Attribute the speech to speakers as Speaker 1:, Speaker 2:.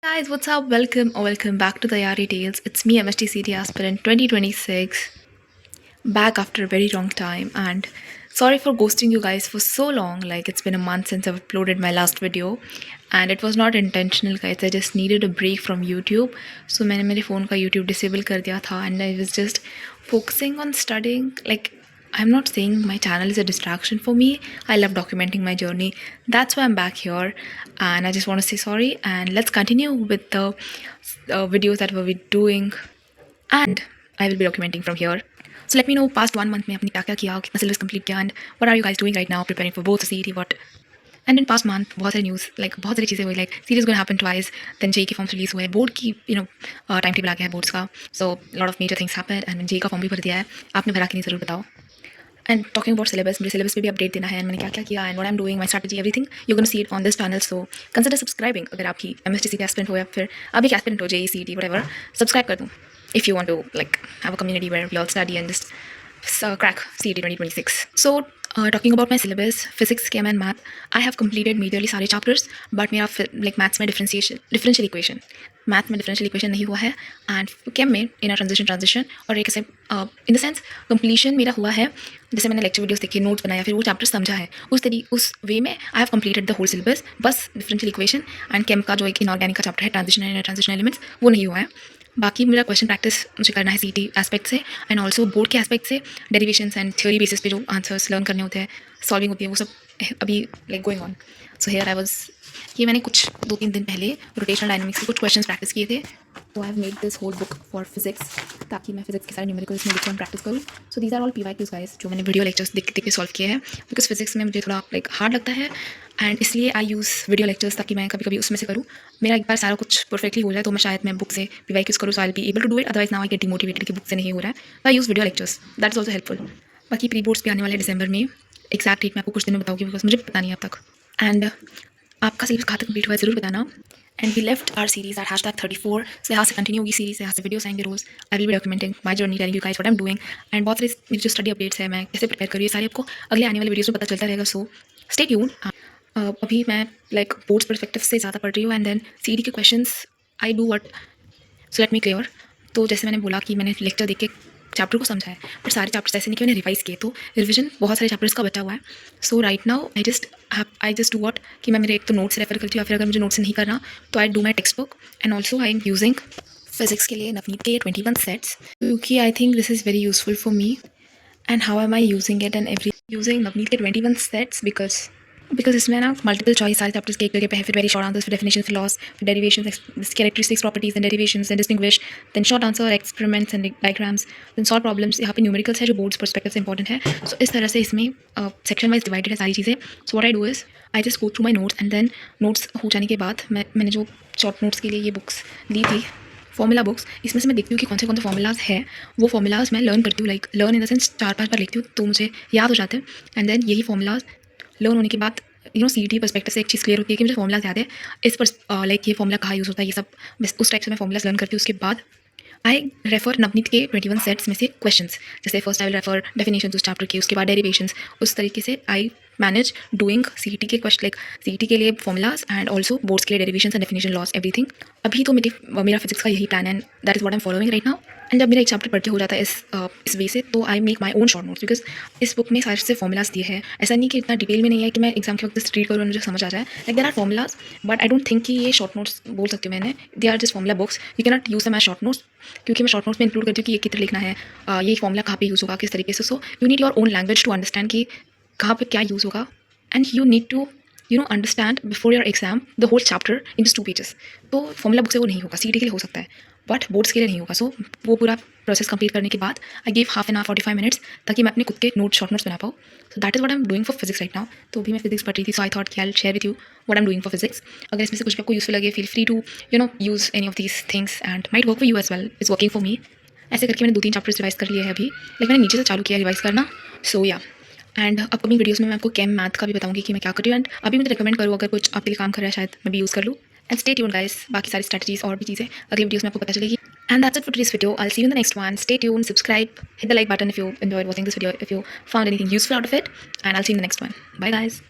Speaker 1: Guys, what's up? Welcome or welcome back to the Yari Tales. It's me, MSTCT aspirant 2026, back after a very long time. And sorry for ghosting you guys for so long. Like, it's been a month since I've uploaded my last video, and it was not intentional, guys. I just needed a break from YouTube. So मैंने मेरे phone का YouTube disable कर दिया था, and I was just focusing on studying. Like, I'm not saying my channel is a distraction for me. I love documenting my journey. That's why I'm back here. And I just want to say sorry. And let's continue with the videos that we'll be doing. And I will be documenting from here. So let me know past 1 month में आपने क्या क्या किया, कितना syllabus complete किया, and what are you guys doing right now preparing for both CET, what. And in past month बहुत सारी news बहुत सारी चीज़ें हुई series gonna happen twice then JEE के फॉर्म्स रिलीज हुए बोर्ड की टाइम टेबल आ गया है बोर्ड्स का so lot of major things happen and JEE का फॉर्म भी भर दिया है आपने भरा कि नहीं ज़रूर बताओ एंड टॉकिंग अबाउट सिलेबस मुझे सिलेबस पे भी अपडेट देना है मैंने क्या क्या किया and what I am doing my strategy everything you gonna see it on this channel so consider subscribing अगर आपकी एमएसटीसी के एस्पिरेंट हो या फिर अभी एस्पिरेंट हो जेई सीईटी व्हाटएवर सब्सक्राइब कर दूँ if you want to have a community where we all study and just crack CET 2026. So talking about my syllabus, physics, chem and math, I have completed majorly सारे chapters, but मेरा maths में differential equation, math में differential equation नहीं हुआ है and chem में in a transition और एक ऐसे in the sense completion मेरा हुआ है जैसे मैंने lecture videos देखे नोट्स बनाया फिर वो chapter समझा है उस वे में I have completed the whole syllabus बस differential equation and chem का जो एक inorganic का chapter है transition elements वो नहीं हुआ है बाकी मेरा क्वेश्चन प्रैक्टिस मुझे करना है सीटी एस्पेक्ट से एंड ऑल्सो बोर्ड के एस्पेक्ट से डेरिवेशंस एंड थ्योरी बेसिस पे जो आंसर्स लर्न करने होते हैं सॉल्विंग होती है वो सब अभी going on so here I was ये मैंने कुछ 2-3 दिन पहले रोटेशनल डायनामिक्स के कुछ क्वेश्चंस प्रैक्टिस किए थे तो I have made this whole book for physics ताकि मैं फिजिक्स के सारे न्यूमेरिकल्स में लिखकर प्रैक्टिस करूँ so these are all PYQs guys जो मैंने वीडियो लेक्चर्स देख के सॉल्व किए हैं बिकॉज फिजिक्स में मुझे थोड़ा हार्ड लगता है एंड इसलिए आई यूज़ वीडियो लेक्चर्स ताकि मैं कभी कभी उसमें से करूँ मेरा एक बार सारा कुछ परफेक्टली हो जाए तो मैं शायद मैं बुक से PYQs करूँ so I be able to do it otherwise now I get demotivated कि बुक से नहीं हो रहा है तो I use video lectures that is also helpful बाकी प्री बोर्ड्स भी आने वाले दिसंबर में एग्जैक्ट डेट मैं आपको कुछ दिन में बताऊँगी बिकॉज मुझे पता नहीं अब तक एंड आपका सिलेबस कहाँ तक कंप्लीट हुआ है ज़रूर बताना and we left our series at #34 से यहाँ से कंटिन्यू होगी सीरीज यहाँ से वीडियोस आएंगे रोज I will be documenting my journey telling you guys what I am doing and बहुत सारे मेरी जो स्टडी अपडेट्स है मैं कैसे प्रिपेयर करूँ ये सारे आपको अगले आने वाले वीडियोस में पता चलता रहेगा सो स्टे ट्यून अभी मैं बोर्ड्स परस्पेक्टिव से ज़्यादा पढ़ रही हूँ एंड देन सीडी के questions I do what so let me clear तो जैसे मैंने बोला कि मैंने लेक्चर देख के चैप्टर को समझा है पर सारे चैप्टर्स ऐसे नहीं कि मैंने रिवाइज किए तो रिवीजन बहुत सारे चैप्टर्स का बचा हुआ है so right now I just do what कि मैं मेरे एक तो नोट्स रेफर करती हूँ या फिर अगर मुझे नोट्स नहीं करना तो I do my text book and also I am using physics के लिए नवनीत के 21 सेट्स क्योंकि I think this is very useful for me and how am I using it and every using Navneet के 21 सेट्स बिकॉज इसमें ना multiple choice सारे chapters के एक जगह पे है फिर वेरी शॉर्ट आंसर्स फिर डेफिनेशन फिर लॉस फिर derivations characteristics properties and derivations and distinguish then short answer experiments and diagrams then solve problems यहाँ पे न्यूमेरिकल्स है जो बोर्ड्स परस्पेक्टिव से इंपॉर्टेंट है सो इस तरह से इसमें सेक्शन वाइज डिवाइडेड है सारी चीज़ें so what I do is I just go through my notes and then notes हो जाने के बाद मैंने जो शॉर्ट नोट्स के लिए ये बुक्स ली थी फॉर्मूला बुक्स इसमें से मैं देखती हूँ कि कौन से फॉर्मूलाज है वो फॉर्मूलाज मैं लर्न करती हूँ लर्न इन द सेंस 4-5 बार लिखती हूँ तो मुझे याद हो जाते हैं एंड देन यही फॉर्मूलाज लर्न होने के बाद सीटी परस्पेक्टिव से एक चीज़ क्लियर होती है कि मुझे फॉर्मूलाज याद है इस पर ये फॉर्मूला कहाँ यूज़ होता है ये सब उस टाइप से मैं फॉर्मूलाज लर्न करती हूँ उसके बाद आई रेफर नवनीत के 21 सेट्स में से क्वेश्चंस जैसे first I will refer definition उस चैप्टर के उसके बाद डेरिवेशंस उस तरीके से आई मैनेज डूइंग सीटी के क्वेश्चन सीटी के लिए फॉर्मूलाज एंड ऑल्सो बोर्ड्स के लिए derivations and definition loss everything अभी तो मेरा फिजिक्स का यही plan and that is what I am following right now and जब मेरा एक चैप्टर पढ़ के हो जाता है इस वे से तो I make my own short notes because इस बुक में सारे से फॉर्मूलाज दिए हैं ऐसा नहीं कि इतना डिटेल में नहीं है कि मैं एग्जाम के वक्त रीड करूँ और मुझे समझ आ जाए there are formulas but I don't think कि ये शॉर्ट नोट्स बोल सकती हूँ मैंने they are just formula books you can not use them as short notes क्योंकि मैं शॉर्ट नोट्स में इंक्लूड करती हूँ कि ये कितना लिखना है ये फॉर्मूला कहाँ पे यूज़ होगा किस तरीके से so you need your own language to understand कि कहाँ पे क्या यूज़ होगा and you need to understand before your exam the whole chapter in just 2 pages तो फॉर्मूला बुक से वो नहीं होगा सीटी के लिए हो सकता है बट बोर्ड्स के लिए नहीं होगा सो वो पूरा प्रोसेस कंप्लीट करने के बाद I give half an hour 45 minutes ताकि मैं अपने खुद के शॉर्ट नोट्स बना पाऊँ so that is what I am doing for physics right now तो भी मैं फिजिक्स पढ़ रही थी सो आई थॉट कि I share with you what I am doing for physics अगर इसमें से कुछ भी आपको यूजफुल लगे feel free to use any of these things and might work for you as well is working for me ऐसे करके मैंने 2-3 चैप्टर्स रिवाइज कर लिए हैं अभी लेकिन मैंने नीचे से चालू किया रिवाइज करना सो या एंड अपकमिंग वीडियोस में मैं आपको कैम मैथ का भी बताऊंगी कि मैं क्या कर रही हूँ एंड अभी मुझे रिकमेंड करूँ अगर कुछ आपके लिए काम कर रहा है शायद मैं भी यूज़ कर लूँ एंड स्टे ट्यून गाइस बाकी सारी स्ट्रेटजीज और भी चीज़ें अगले वीडियोस में आपको पता चलेगी and that's it for this video I see you in the next one stay tune subscribe hit the like button if you enjoyed watching this video if you found anything useful out of it and I see you in the next one bye guys